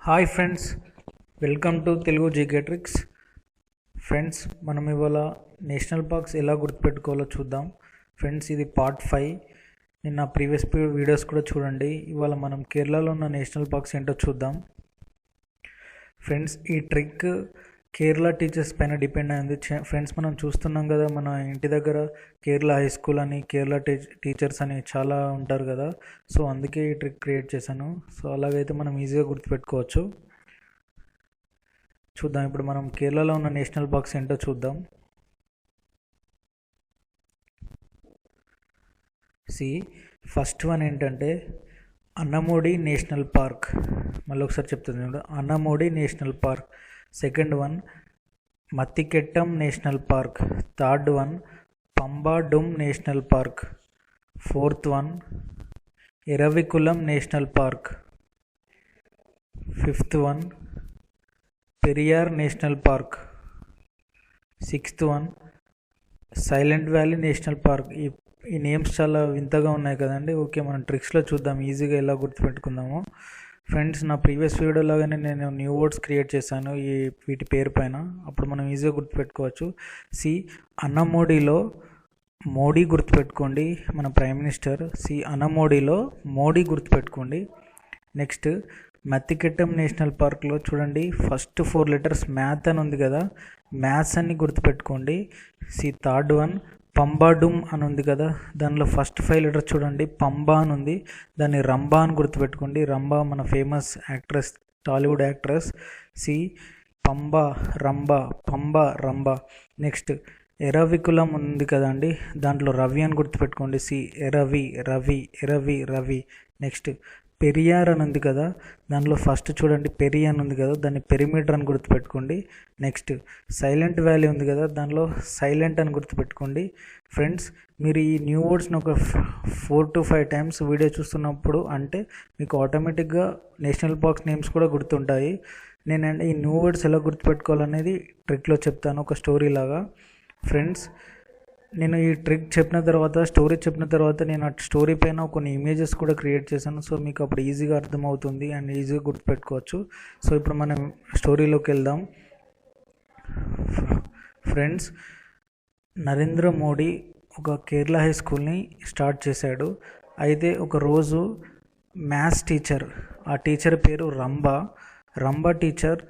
Hi friends, welcome to Telugu GK tricks. Friends, మనం ఇవాళ national parks ఎలా గుర్తుపెట్టుకోవాలో చూద్దాం. ఫ్రెండ్స్, ఇది పార్ట్ 5. నిన్న ప్రీవియస్ వీడియోస్ కూడా చూడండి. ఇవాళ మనం కేరళలో ఉన్న నేషనల్ పార్క్స్ ఏంటో చూద్దాం. ఫ్రెండ్స్, ఈ ట్రిక్ కేరళ టీచర్స్ పైన డిపెండ్ అయింది. ఫ్రెండ్స్, మనం చూస్తున్నాం కదా, మన ఇంటి దగ్గర కేరళ హై స్కూల్ అని, కేరళ టీచర్స్ అని చాలా ఉంటారు కదా. సో అందుకే ఈ ట్రిక్ క్రియేట్ చేశాను. సో అలాగైతే మనం ఈజీగా గుర్తుపెట్టుకోవచ్చు. చూద్దాం, ఇప్పుడు మనం కేరళలో ఉన్న నేషనల్ పార్క్స్ ఏంటో చూద్దాం. ఫస్ట్ వన్ ఏంటంటే అన్నమోడి నేషనల్ పార్క్. మళ్ళీ ఒకసారి చెప్తుంది, Anamudi national park. Second one Mathikettan national park. Third one Pambadum national park. Fourth one Eravikulam national park. Fifth one Periyar national park. Sixth one silent valley national park. ఈ నేమ్స్ చాలా వింతగా ఉన్నాయి కదండి. ఓకే, మనం ట్రిక్స్లో చూద్దాం ఈజీగా ఎలా గుర్తుపెట్టుకుందాము. ఫ్రెండ్స్, నా ప్రీవియస్ వీడియో లాగానే నేను న్యూ వర్డ్స్ క్రియేట్ చేశాను వీటి పేరు పైన. అప్పుడు మనం ఈజీగా గుర్తుపెట్టుకోవచ్చు. అన్నమోడిలో మోడీ గుర్తుపెట్టుకోండి, మన ప్రైమ్ మినిస్టర్. అన్నమోడిలో మోడీ గుర్తుపెట్టుకోండి. నెక్స్ట్ మత్తికెట్టం నేషనల్ పార్క్లో చూడండి, ఫస్ట్ 4 లెటర్స్ మ్యాథ్ అని ఉంది కదా, మ్యాథ్స్ అని గుర్తుపెట్టుకోండి. థర్డ్ వన్ పంబాడుమ్ అని ఉంది కదా, దానిలో ఫస్ట్ 5 లెటర్స్ చూడండి, పంబా అని ఉంది, దాన్ని రంబా అని గుర్తుపెట్టుకోండి. రంబా మన famous actress, Tollywood actress. Pamba rumba, Pamba rumba. Next Eravikulam ఉంది కదండి, దాంట్లో రవి అని గుర్తుపెట్టుకోండి. ఎరవి రవి, ఎరవి రవి. నెక్స్ట్ పెరియార్ అని ఉంది కదా, దానిలో ఫస్ట్ చూడండి పెరి అని ఉంది కదా, దాన్ని పెరిమీటర్ అని గుర్తుపెట్టుకోండి. నెక్స్ట్ సైలెంట్ వ్యాలీ ఉంది కదా, దానిలో సైలెంట్ అని గుర్తుపెట్టుకోండి. ఫ్రెండ్స్, మీరు ఈ న్యూ వర్డ్స్ని ఒక 4 to 5 టైమ్స్ వీడియో చూస్తున్నప్పుడు అంటే మీకు ఆటోమేటిక్గా నేషనల్ పార్క్స్ నేమ్స్ కూడా గుర్తుంటాయి. నేనంటే ఈ న్యూ వర్డ్స్ ఎలా గుర్తుపెట్టుకోవాలనేది ట్రిక్లో చెప్తాను, ఒక స్టోరీ లాగా. ఫ్రెండ్స్, నేను ఈ ట్రిక్ చెప్పిన తర్వాత, స్టోరీ చెప్పిన తర్వాత, నేను ఆ స్టోరీ పైన కొన్ని ఇమేజెస్ కూడా క్రియేట్ చేశాను. సో మీకు అప్పుడు ఈజీగా అర్థమవుతుంది అండ్ ఈజీగా గుర్తుపెట్టుకోవచ్చు. సో ఇప్పుడు మనం స్టోరీలోకి వెళ్దాం. ఫ్రెండ్స్, నరేంద్ర మోడీ ఒక కేరళ హై స్కూల్ని స్టార్ట్ చేశాడు. అయితే ఒకరోజు మ్యాథ్స్ టీచర్, ఆ టీచర్ పేరు రంబా టీచర్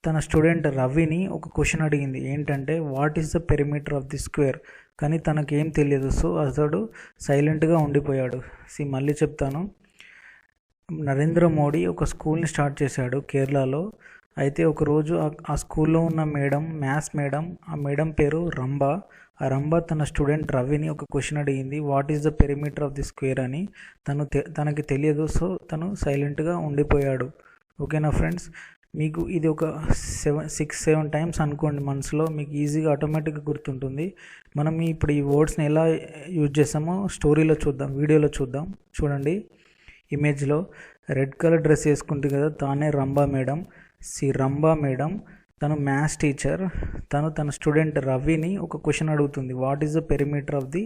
తన స్టూడెంట్ రవిని ఒక క్వశ్చన్ అడిగింది. ఏంటంటే what is the perimeter of the square. కానీ తనకేం తెలియదు. సో అతడు సైలెంట్గా ఉండిపోయాడు. మళ్ళీ చెప్తాను. నరేంద్ర మోడీ ఒక స్కూల్ని స్టార్ట్ చేశాడు కేరళలో. అయితే ఒకరోజు ఆ స్కూల్లో ఉన్న మేడం, మ్యాథ్స్ మేడం, ఆ మేడం పేరు రంబా. ఆ రంబా తన స్టూడెంట్ రవిని ఒక క్వశ్చన్ అడిగింది, what is the perimeter of the square అని. తనకి తెలియదు. సో తను సైలెంట్గా ఉండిపోయాడు. ఓకేనా ఫ్రెండ్స్, మీకు ఇది ఒక 6-7 టైమ్స్ అనుకోండి మనసులో, మీకు ఈజీగా ఆటోమేటిక్గా గుర్తుంటుంది. మనం ఇప్పుడు ఈ వర్డ్స్ని ఎలా యూజ్ చేస్తామో స్టోరీలో చూద్దాం, వీడియోలో చూద్దాం. చూడండి, ఇమేజ్లో రెడ్ కలర్ డ్రెస్ వేసుకుంటుంది కదా, తానే రంబా మేడం. రంబా మేడం తను మ్యాథ్స్ టీచర్. తన స్టూడెంట్ రవిని ఒక క్వశ్చన్ అడుగుతుంది, what is the perimeter of the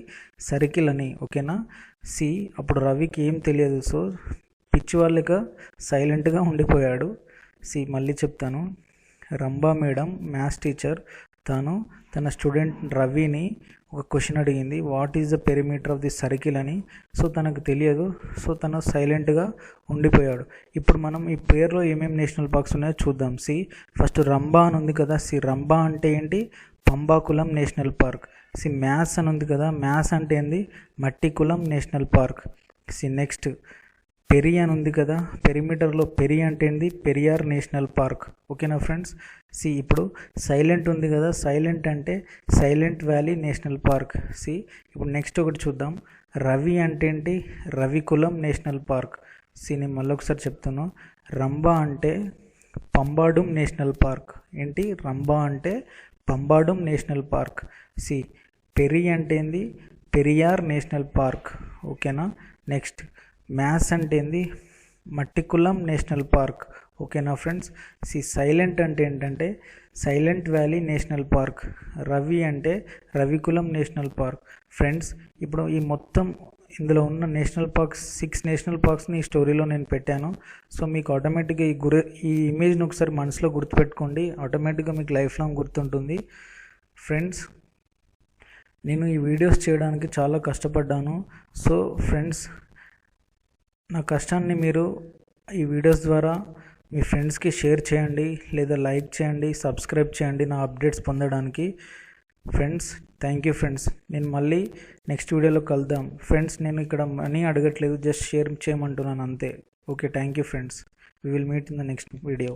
circle అని. ఓకేనా. అప్పుడు రవికి ఏం తెలియదు. సో పిచ్చి వాళ్ళగా సైలెంట్గా ఉండిపోయాడు. మళ్ళీ చెప్తాను. రంబా మేడం మ్యాథ్స్ టీచర్, తన స్టూడెంట్ రవిని ఒక క్వశ్చన్ అడిగింది, what is the perimeter of the circle అని. సో తనకు తెలియదు. సో తను సైలెంట్గా ఉండిపోయాడు. ఇప్పుడు మనం ఈ పేరులో ఏమేమి నేషనల్ పార్క్స్ ఉన్నాయో చూద్దాం. ఫస్ట్ రంబా అని ఉంది కదా, రంబా అంటే ఏంటి, పంబాకులం నేషనల్ పార్క్. మ్యాథ్స్ అని ఉంది కదా, మ్యాథ్స్ అంటే ఏంది, మట్టికులం నేషనల్ పార్క్. నెక్స్ట్ పెరి అని ఉంది కదా, పెరిమీటర్లో పెరి అంటే ఏంది, పెరియార్ నేషనల్ పార్క్. ఓకేనా ఫ్రెండ్స్. ఇప్పుడు సైలెంట్ ఉంది కదా, సైలెంట్ అంటే సైలెంట్ వ్యాలీ నేషనల్ పార్క్. ఇప్పుడు నెక్స్ట్ ఒకటి చూద్దాం. రవి అంటే ఏంటి, రవికులం నేషనల్ పార్క్. నేను మళ్ళీ ఒకసారి చెప్తాను. రంబా అంటే పంబాడుమ్ నేషనల్ పార్క్. ఏంటి, రంబా అంటే పంబాడుమ్ నేషనల్ పార్క్. పెరి అంటే ఏంది, పెరియార్ నేషనల్ పార్క్. ఓకేనా. నెక్స్ట్ మ్యాథ్స్ అంటే ఏంది, మట్టికులం నేషనల్ పార్క్. ఓకేనా ఫ్రెండ్స్. సైలెంట్ అంటే ఏంటంటే silent valley national park. Ravi అంటే రవికులం నేషనల్ పార్క్. ఫ్రెండ్స్, ఇప్పుడు ఈ మొత్తం ఇందులో ఉన్న నేషనల్ పార్క్స్ 6 నేషనల్ పార్క్స్ని ఈ స్టోరీలో నేను పెట్టాను. సో మీకు ఆటోమేటిక్గా ఈ ఇమేజ్ని ఒకసారి మనసులో గుర్తుపెట్టుకోండి, ఆటోమేటిక్గా మీకు లైఫ్ లాంగ్ గుర్తుంటుంది. ఫ్రెండ్స్, నేను ఈ వీడియోస్ చేయడానికి చాలా కష్టపడ్డాను. సో ఫ్రెండ్స్, నా కష్టాన్ని మీరు ఈ వీడియోస్ ద్వారా మీ ఫ్రెండ్స్కి షేర్ చేయండి, లేదా లైక్ చేయండి, సబ్స్క్రైబ్ చేయండి నా అప్డేట్స్ పొందడానికి. Friends, thank you friends. నేను మళ్ళీ నెక్స్ట్ వీడియోలో కలుద్దాం. ఫ్రెండ్స్, నేను ఇక్కడ మనీ అడగట్లేదు, జస్ట్ షేర్ చేయమంటున్నాను అంతే. Okay, thank you friends. We will meet in the next video.